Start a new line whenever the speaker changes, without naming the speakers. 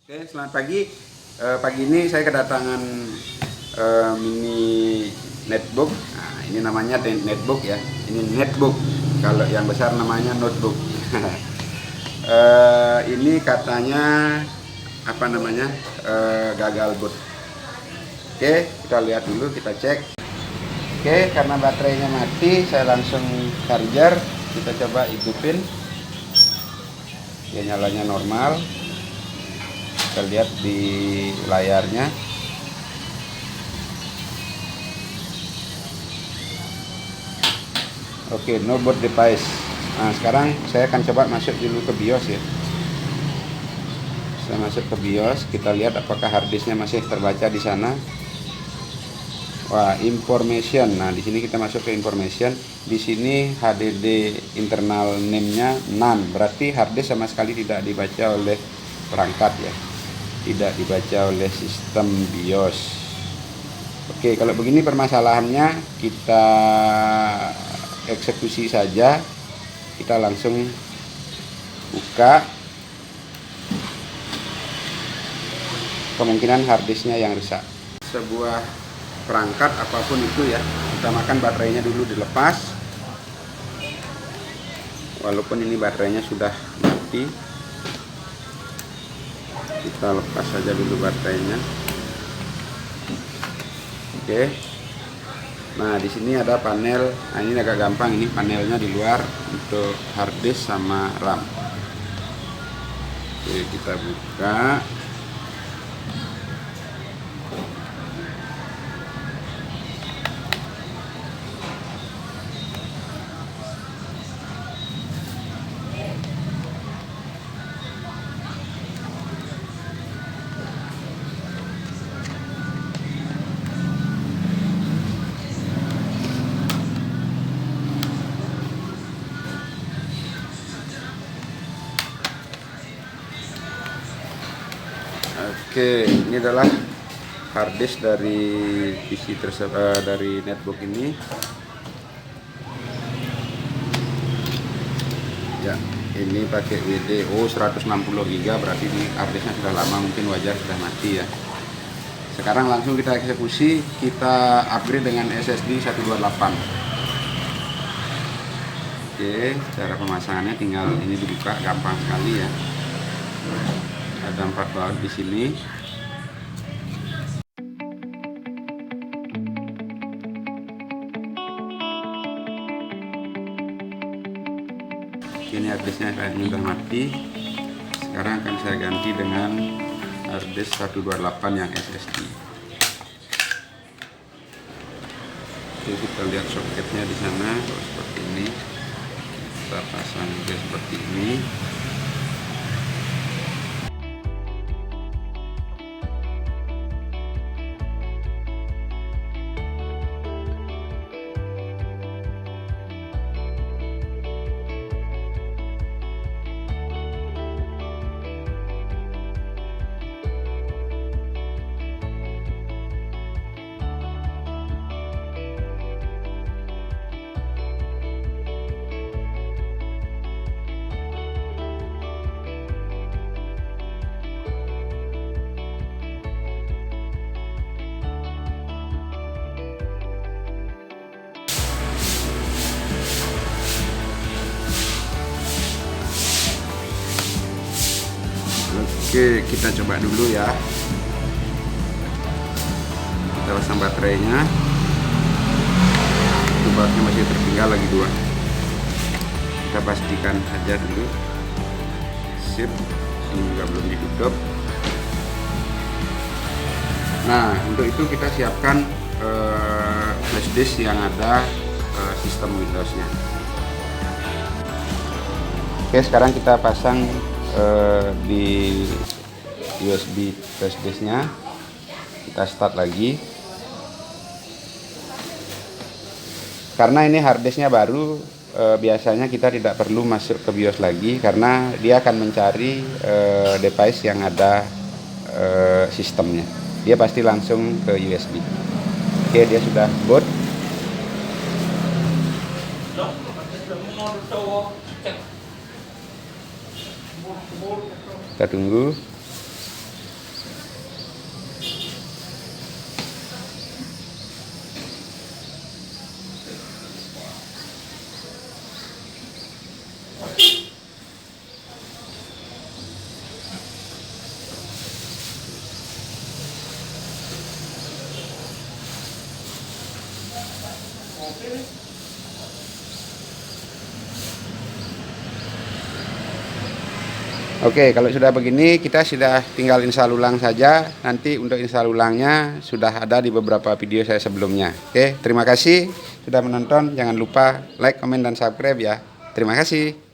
Oke, selamat pagi. Pagi ini saya kedatangan mini netbook. Nah, ini namanya netbook ya. Ini netbook. Kalau yang besar namanya notebook. Ini katanya apa namanya gagal boot. Oke, kita lihat dulu, kita cek. Oke, karena baterainya mati, saya langsung charger. Kita coba hidupin. Ya, nyalanya normal. Kita lihat di layarnya. Oke, no boot device. Nah, sekarang saya akan coba masuk dulu ke BIOS ya. Saya masuk ke BIOS, kita lihat apakah harddisknya masih terbaca di sana. Wah, information. Nah, di sini kita masuk ke information. Di sini HDD internal name-nya none. Berarti harddisk sama sekali tidak dibaca oleh perangkat ya. Tidak dibaca oleh sistem BIOS. Oke, kalau begini permasalahannya, kita eksekusi saja. Kita langsung buka. Kemungkinan harddisknya yang rusak. Sebuah perangkat apapun itu ya, utamakan baterainya dulu dilepas. Walaupun ini baterainya sudah mati, kita lepas saja dulu baterainya. Oke. Nah, di sini ada panel. Nah, ini agak gampang, ini panelnya di luar untuk harddisk sama RAM. Oke, kita buka. Oke, ini adalah harddisk dari PC tersebut, dari netbook ini. Ya, ini pakai WD 160 GB, berarti ini harddisknya sudah lama, mungkin wajar sudah mati ya. Sekarang langsung kita eksekusi, kita upgrade dengan SSD 128. Oke, cara pemasangannya tinggal ini dibuka, gampang sekali ya. Ada 4 baut di sini. Ini harddisknya kayaknya sudah mati. Sekarang akan saya ganti dengan harddisk 128 yang SSD. Oke, kita lihat soketnya di sana. Seperti ini. Kita pasang seperti ini. Oke, kita coba dulu ya. Kita pasang baterainya. Itu bautnya masih tertinggal lagi 2. Kita pastikan saja dulu. Sip. Ini juga belum ditutup. Nah, untuk itu kita siapkan flash disk yang ada sistem Windows-nya. Oke, sekarang kita pasang di USB flash disk-nya. Kita start lagi. Karena ini harddisknya baru, biasanya kita tidak perlu masuk ke BIOS lagi, karena dia akan mencari device yang ada sistemnya. Dia pasti langsung ke USB. Oke, dia sudah boot. Kita tunggu. Oke, kalau sudah begini kita sudah tinggal install ulang saja. Nanti untuk install ulangnya sudah ada di beberapa video saya sebelumnya. Oke, terima kasih sudah menonton. Jangan lupa like, komen, dan subscribe ya. Terima kasih.